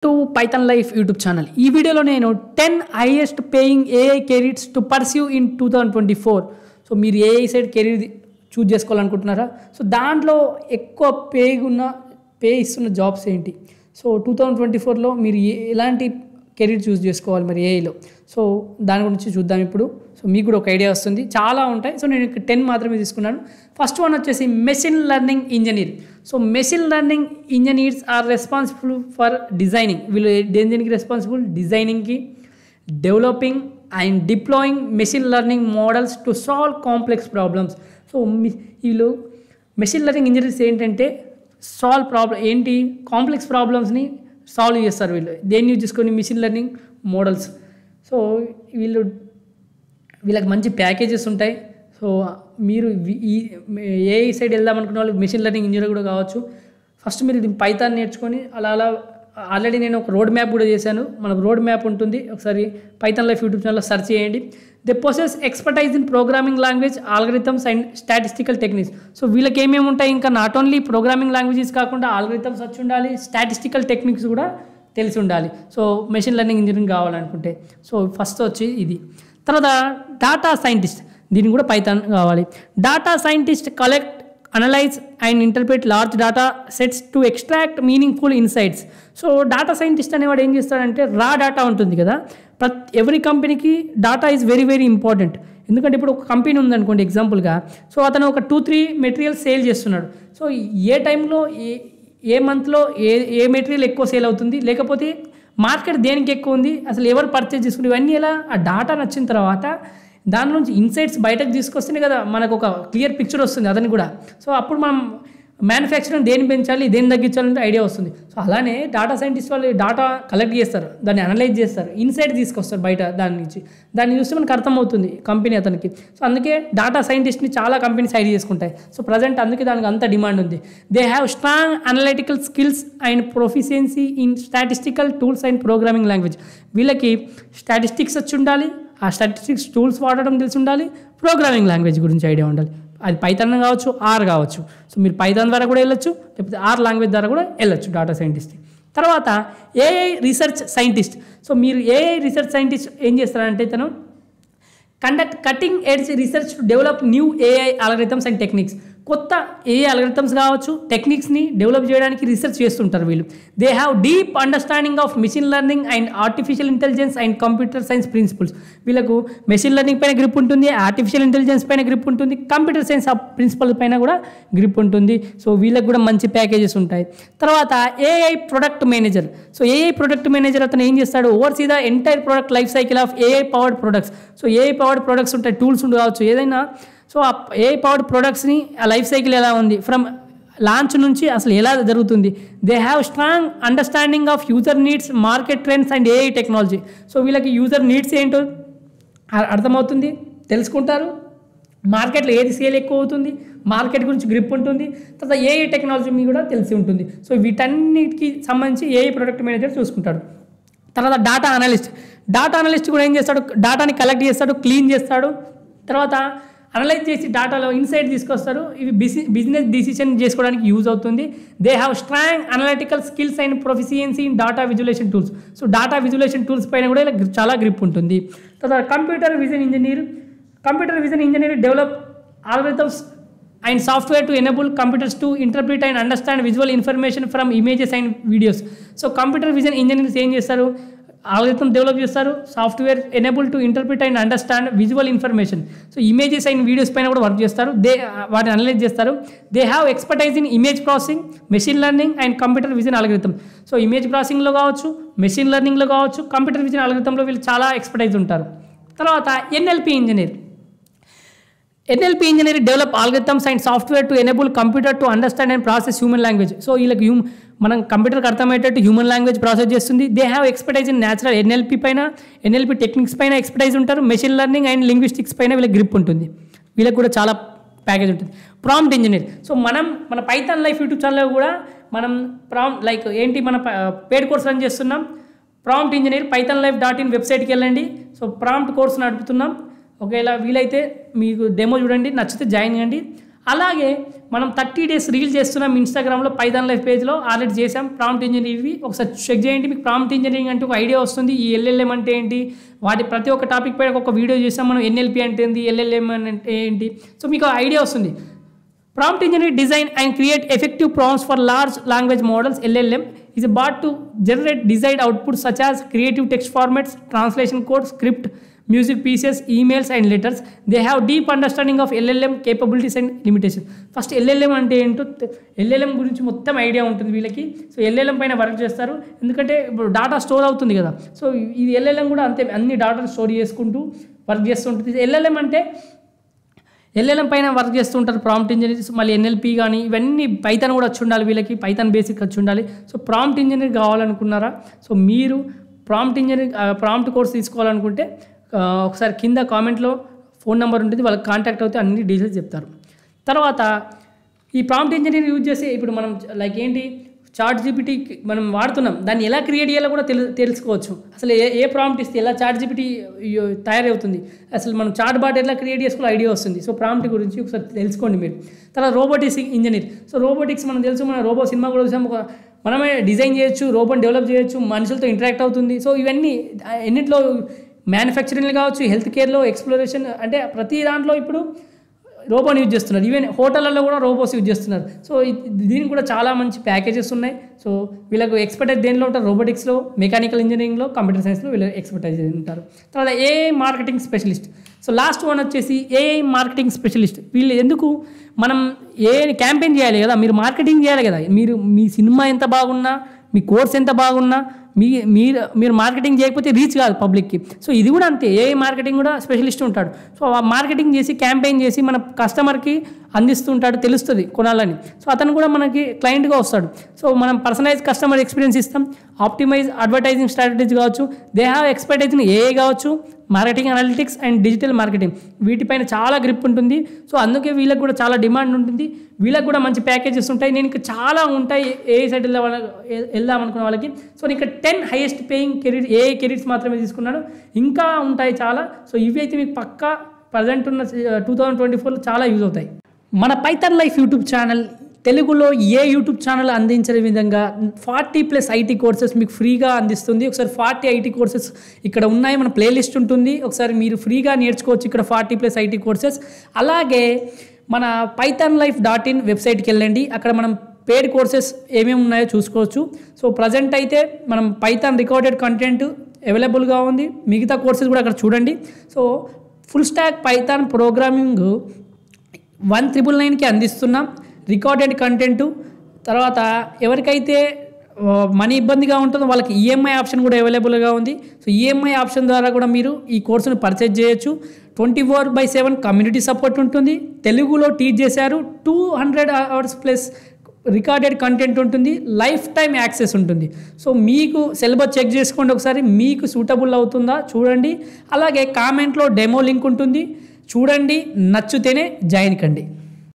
To Python life YouTube channel. ఈ వీడియోలో నేను 10 highest paying AI careers to pursue in 2024. So మీరు AI side career choose చేసుకోవాలనుకుంటున్నారా? So దాంట్లో ఎక్కువ పే ఇస్తున్న జాబ్స్ ఏంటి? సో 2024లో మీరు ఎలాంటి కెరీర్ చూస్ చేసుకోవాలి మరి ఏఐలో? సో దాని గురించి చూద్దాం ఇప్పుడు. సో మీకు కూడా ఒక ఐడియా వస్తుంది. చాలా ఉంటాయి. సో నేను 10 మాత్రమే తీసుకున్నాను. ఫస్ట్ వన్ వచ్చేసి machine learning engineer. So machine learning engineers are responsible for designing. వీళ్ళు దేనికి రెస్పాన్సిబుల్? డిజైనింగ్కి, developing and deploying machine learning models to solve complex problems. So వీళ్ళు మెషిన్ లెర్నింగ్ ఇంజనీర్స్ ఏంటంటే కాంప్లెక్స్ ప్రాబ్లమ్స్ని సాల్వ్ చేస్తారు. వీళ్ళు దేన్ని యూజ్ చేసుకొని? Machine learning models. సో వీళ్ళకి మంచి ప్యాకేజెస్ ఉంటాయి. సో మీరు ఈ ఏఐ సైడ్ వెళ్దామనుకున్న వాళ్ళు మెషిన్ లెర్నింగ్ ఇంజనీర్ కూడా కావచ్చు. ఫస్ట్ మీరు ఇది పైథాన్ నేర్చుకొని అలా ఆల్రెడీ నేను ఒక రోడ్ మ్యాప్ కూడా చేశాను. మనకు రోడ్ మ్యాప్ ఉంటుంది, ఒకసారి పైథాన్ లైఫ్ యూట్యూబ్ ఛానల్లో సెర్చ్ చేయండి. They possess expertise in programming language, algorithms and statistical techniques. So వీళ్ళకి ఏమేమి ఉంటాయి? ఇంకా నాట్ ఓన్లీ ప్రోగ్రామింగ్ లాంగ్వేజెస్ కాకుండా ఆల్గరిథమ్స్ వచ్చి ఉండాలి, స్టాటిస్టికల్ టెక్నిక్స్ కూడా తెలిసి ఉండాలి. సో మెషిన్ లెర్నింగ్ ఇంజనీరింగ్ కావాలనుకుంటే. సో ఫస్ట్ వచ్చి ఇది. తర్వాత డాటా సైంటిస్ట్, దీనికి కూడా పైథాన్ కావాలి. Data scientist collect, analyse and interpret large data sets to extract meaningful insights. So data scientist అనేవాడు ఏం చేస్తాడంటే, రా డాటా ఉంటుంది కదా, ఎవ్రీ కంపెనీకి data is very very important. ఎందుకంటే ఇప్పుడు ఒక కంపెనీ ఉందనుకోండి ఎగ్జాంపుల్గా, సో అతను ఒక 2-3 మెటీరియల్స్ సేల్ చేస్తున్నాడు. సో ఏ టైంలో ఏ మంత్లో ఏ మెటీరియల్ ఎక్కువ సేల్ అవుతుంది, లేకపోతే మార్కెట్ దేనికి ఎక్కువ ఉంది, అసలు ఎవరు పర్చేజ్ చేసుకుంటే, ఇవన్నీ ఎలా ఆ డాటా నచ్చిన తర్వాత దాని నుంచి ఇన్సైట్స్ బయటకు తీసుకొస్తేనే కదా మనకు ఒక క్లియర్ పిక్చర్ వస్తుంది అతనికి కూడా. సో అప్పుడు మనం మ్యానుఫ్యాక్చరింగ్ దేన్ని పెంచాలి, దేన్ని తగ్గించాలంటే ఐడియా వస్తుంది. సో అలానే డాటా సైంటిస్ట్ వాళ్ళు డాటా కలెక్ట్ చేస్తారు, దాన్ని అనలైజ్ చేస్తారు, ఇన్సైట్ తీసుకొస్తారు బయట దాని నుంచి. దాన్ని చూస్తే మనకు అర్థమవుతుంది కంపెనీ అతనికి. సో అందుకే డాటా సైంటిస్ట్ని చాలా కంపెనీస్ హైర్ చేసుకుంటాయి. సో ప్రజెంట్ అందుకే దానికి అంత డిమాండ్ ఉంది. They have strong analytical skills and proficiency in statistical tools and programming language. వీళ్ళకి స్టాటిస్టిక్స్ వచ్చి ఉండాలి, ఆ స్టాటిస్టిక్స్ టూల్స్ వాడడం తెలిసి ఉండాలి, ప్రోగ్రామింగ్ లాంగ్వేజ్ గురించి ఐడియా ఉండాలి. అది పైథాన్ కావచ్చు, ఆర్ కావచ్చు. సో మీరు పైథాన్ ద్వారా కూడా వెళ్ళొచ్చు, లేకపోతే ఆర్ లాంగ్వేజ్ ద్వారా కూడా వెళ్ళొచ్చు డాటా సైంటిస్ట్. తర్వాత ఏఐ రీసెర్చ్ సైంటిస్ట్. సో మీరు ఏఐ రీసెర్చ్ సైంటిస్ట్ ఏం చేస్తారంటే, తను conduct cutting edge research to develop new AI algorithms and techniques. కొత్త ఏఐ ఆల్గరిథమ్స్ కావచ్చు, టెక్నిక్స్ని డెవలప్ చేయడానికి రీసెర్చ్ చేస్తుంటారు వీళ్ళు. They have deep understanding of machine learning and artificial intelligence and computer science principles. వీళ్ళకు మెషిన్ లెర్నింగ్ పైన grip ఉంటుంది, artificial intelligence పైన గ్రిప్ ఉంటుంది, కంప్యూటర్ సైన్స్ ప్రిన్సిపల్ పైన కూడా గ్రిప్ ఉంటుంది. సో వీళ్ళకి కూడా మంచి ప్యాకేజెస్ ఉంటాయి. తర్వాత AI product manager. So AI product manager అతను ఏం చేస్తాడు? Overseas the entire product life cycle of AI powered products. So AI powered products ఉంటాయి, టూల్స్ కావచ్చు, ఏదైనా. సో ఆ ఏఐ పవర్డ్ ప్రొడక్ట్స్ని ఆ లైఫ్ సైకిల్ ఎలా ఉంది, ఫ్రమ్ లాంచ్ నుంచి అసలు ఎలా జరుగుతుంది. They have strong understanding of user needs, market trends and AI technology. So వీళ్ళకి యూజర్ నీడ్స్ ఏంటో అర్థమవుతుంది, తెలుసుకుంటారు. మార్కెట్లో ఏది సేల్ ఎక్కువ అవుతుంది, మార్కెట్ గురించి గ్రిప్ ఉంటుంది. తర్వాత ఏఐ టెక్నాలజీ మీ కూడా తెలిసి ఉంటుంది. సో వీటన్నిటికి సంబంధించి ఏఐ ప్రొడక్ట్ మేనేజర్ చూసుకుంటాడు. తర్వాత డాటా అనలిస్ట్. డాటా అనలిస్ట్ కూడా ఏం చేస్తాడు? డాటాని కలెక్ట్ చేస్తాడు, క్లీన్ చేస్తాడు, తర్వాత అనలైజ్ చేసి డాటాలో ఇన్సైట్ తీసుకొస్తారు. ఇవి బిజినెస్ డిసిషన్ చేసుకోవడానికి యూజ్ అవుతుంది. They have strong analytical skills and proficiency in data visualisation tools. So data visualisation tools పైన కూడా ఇలా చాలా గ్రిప్ ఉంటుంది. తర్వాత computer vision engineer develop algorithms and software to enable computers to interpret and understand visual information from images and videos. So computer vision engineers ఏం చేస్తారు? Algorithm develop చేస్తారు, software enable to interpret and understand visual information. So images and videos పైన కూడా work చేస్తారు, వాటిని analyse చేస్తారు. They have expertise in image processing, machine learning and computer vision algorithm. So image ప్రాసెసింగ్లో కావచ్చు, మెషిన్ లెర్నింగ్లో కావచ్చు, computer vision ఆల్గరిథంలో వీళ్ళు చాలా ఎక్స్పర్టైజ్ ఉంటారు. తర్వాత NLP engineer develop algorithms and software to enable computer to understand and process human language. So వీళ్ళకి మనం కంప్యూటర్కి అర్థమయ్యేటట్టు హ్యూమన్ లాంగ్వేజ్ ప్రాసెస్ చేస్తుంది. They have expertise in natural NLP techniques పైన ఎక్స్పర్టైజ్ ఉంటారు. మెషిన్ లెర్నింగ్ అండ్ లింగ్విస్టిక్స్ పైన వీళ్ళకి grip ఉంటుంది. వీళ్ళకి కూడా చాలా ప్యాకేజ్ ఉంటుంది. Prompt engineer. సో మన పైథాన్ లైఫ్ యూట్యూబ్ ఛానల్లో కూడా మనం మన పేడ్ కోర్స్ రన్ చేస్తున్నాం. ప్రాంప్ట్ ఇంజనీర్ pythonlife.in వెబ్సైట్కి వెళ్ళండి. సో ప్రాంప్ట్ కోర్స్ నడుపుతున్నాం. ఒకవేళ వీలైతే మీకు డెమో చూడండి, నచ్చితే జాయిన్ చేయండి. అలాగే మనం 30 days రీల్ చేస్తున్నాం ఇన్స్టాగ్రామ్లో పైథాన్ లైఫ్ పేజ్లో ఆల్రెడీ చేసాం ప్రాంప్ట్ ఇంజనీరింగ్ ఇవి ఒకసారి చెక్ చేయండి మీకు ప్రాంప్ట్ ఇంజనీరింగ్ అంటే ఒక ఐడియా వస్తుంది ఈ ఎల్ఎల్ఎం అంటే ఏంటి వాటి ప్రతి ఒక్క టాపిక్ పైన ఒక వీడియో చేసాం మనం ఎన్ఎల్పి అంటే ఏంటి ఎల్ఎల్ఎం అంటే ఏంటి సో మీకు ఐడియా వస్తుంది prompt engineering design and create effective prompts for large language models LLM is a bot to generate desired outputs such as creative text formats, translation code, script, music pieces, emails and letters. They have deep understanding of LLM capabilities and limitations. First LLM అంటే ఏంటో LLM గురించి మొత్తం idea ఉంటుంది వీళ్ళకి so LLM పైన work చేస్తారు ఎందుకంటే ఇప్పుడు డాటా స్టోర్ అవుతుంది కదా సో ఇది LLM కూడా అంతే అన్ని డాటాను స్టోర్ చేసుకుంటూ వర్క్ చేస్తుంటుంది LLM అంటే LLM పైన వర్క్ చేస్తుంటారు ప్రాంప్ట్ ఇంజనీర్స్ మళ్ళీ NLP కానీ ఇవన్నీ పైథాన్ కూడా వచ్చి ఉండాలి వీళ్ళకి పైథాన్ బేసిక్ వచ్చి ఉండాలి సో ప్రాంప్ట్ ఇంజనీర్ కావాలనుకున్నారా సో మీరు ప్రాంప్ట్ కోర్స్ తీసుకోవాలనుకుంటే ఒకసారి కింద కామెంట్లో ఫోన్ నెంబర్ ఉంటుంది వాళ్ళకి కాంటాక్ట్ అవుతే అన్ని డీటెయిల్స్ చెప్తారు తర్వాత ఈ ప్రాంప్ట్ ఇంజనీర్ యూజ్ చేసి ఇప్పుడు మనం లైక్ ఏంటి ChatGPT మనం వాడుతున్నాం దాన్ని ఎలా క్రియేట్ చేయాలో కూడా తెలుసుకోవచ్చు అసలు ఏ ప్రాంప్ట్ ఇస్తే ఎలా ChatGPT తయారవుతుంది అసలు మనం చాట్ బాట్ ఎలా క్రియేట్ చేసుకోవాలో ఐడియా వస్తుంది సో ప్రాంప్ట్ గురించి ఒకసారి తెలుసుకోండి మీరు తర్వాత రోబోటిక్స్ ఇంజనీర్ సో రోబోటిక్స్ మనం తెలుసు మన రోబో సినిమా కూడా చూసాం మనమే డిజైన్ చేయొచ్చు రోబోని డెవలప్ చేయొచ్చు మనుషులతో ఇంటరాక్ట్ అవుతుంది సో ఇవన్నీ ఎన్నింటిలో మ్యానుఫ్యాక్చరింగ్లో కావచ్చు హెల్త్ కేర్లో ఎక్స్ప్లోరేషన్ అంటే ప్రతి దాంట్లో ఇప్పుడు రోబోని యూజ్ చేస్తున్నారు ఈవెన్ హోటళ్ళల్లో కూడా రోబోస్ యూజ్ చేస్తున్నారు సో దీనికి కూడా చాలా మంచి ప్యాకేజెస్ ఉన్నాయి సో వీళ్ళకు ఎక్స్పర్టైజ్ దేనిలో ఉంటారు రోబోటిక్స్లో మెకానికల్ ఇంజనీరింగ్లో కంప్యూటర్ సైన్స్లో వీళ్ళు ఎక్స్పర్టైజ్ ఉంటారు తర్వాత AI marketing specialist so last one వచ్చేసి AI మార్కెటింగ్ స్పెషలిస్ట్ వీళ్ళు ఎందుకు మనం క్యాంపెయిన్ చేయాలి కదా మీరు మార్కెటింగ్ చేయాలి కదా మీ సినిమా ఎంత బాగున్నా మీ కోర్స్ ఎంత బాగున్నా మీరు మార్కెటింగ్ చేయకపోతే రీచ్ కాదు పబ్లిక్కి సో ఇది కూడా అంతే ఏ మార్కెటింగ్ కూడా స్పెషలిస్ట్ ఉంటాడు సో ఆ మార్కెటింగ్ చేసి క్యాంపెయిన్ చేసి మన కస్టమర్కి అందిస్తుంటాడు తెలుస్తుంది కొనాలని సో అతను కూడా మనకి క్లయింట్గా వస్తాడు సో మనం పర్సనలైజ్ కస్టమర్ ఎక్స్పీరియన్స్ ఇస్తాం ఆప్టిమైజ్ అడ్వర్టైజింగ్ స్ట్రాటజీస్ కావచ్చు they have expertise in AI కావచ్చు marketing analytics and digital marketing వీటిపైన చాలా గ్రిప్ ఉంటుంది సో అందుకే వీళ్ళకి కూడా చాలా డిమాండ్ ఉంటుంది వీళ్ళకి కూడా మంచి ప్యాకేజెస్ ఉంటాయి నేను ఇంకా చాలా ఉంటాయి AI సైడ్ వెళ్దాం అనుకున్న వాళ్ళకి సో నేను ఇక్కడ 10 highest paying career AI careers మాత్రమే తీసుకున్నాను ఇంకా ఉంటాయి చాలా సో ఇవి అయితే మీకు పక్కా ప్రజెంట్ ఉన్న 2024లో చాలా యూజ్ అవుతాయి మన పైథాన్ లైఫ్ యూట్యూబ్ ఛానల్ తెలుగులో ఏ యూట్యూబ్ ఛానల్ అందించే విధంగా 40+ IT కోర్సెస్ మీకు ఫ్రీగా అందిస్తుంది ఒకసారి 40 IT కోర్సెస్ ఇక్కడ ఉన్నాయి మన ప్లేలిస్ట్ ఉంటుంది ఒకసారి మీరు ఫ్రీగా నేర్చుకోవచ్చు ఇక్కడ 40+ IT కోర్సెస్ అలాగే మన pythonlife.in వెబ్సైట్కి వెళ్ళండి అక్కడ మనం పేడ్ కోర్సెస్ ఏమేమి ఉన్నాయో చూసుకోవచ్చు సో ప్రజెంట్ అయితే మనం పైథాన్ రికార్డెడ్ కంటెంట్ అవైలబుల్గా ఉంది మిగతా కోర్సెస్ కూడా అక్కడ చూడండి so full stack Python programming 1999కి అందిస్తున్నాం రికార్డెడ్ కంటెంట్ తర్వాత ఎవరికైతే మనీ ఇబ్బందిగా ఉంటుందో వాళ్ళకి EMI ఆప్షన్ కూడా అవైలబుల్గా ఉంది సో EMI ఆప్షన్ ద్వారా కూడా మీరు ఈ కోర్సును పర్చేజ్ చేయొచ్చు 24/7 కమ్యూనిటీ సపోర్ట్ ఉంటుంది తెలుగులో టీచ్ చేశారు 200 hours ప్లస్ రికార్డెడ్ కంటెంట్ ఉంటుంది లైఫ్ టైం యాక్సెస్ ఉంటుంది సో మీకు సిలబస్ చెక్ చేసుకోండి ఒకసారి మీకు సూటబుల్ అవుతుందా చూడండి అలాగే కామెంట్లో డెమో లింక్ ఉంటుంది చూడండి నచ్చితేనే జాయిన్ కండి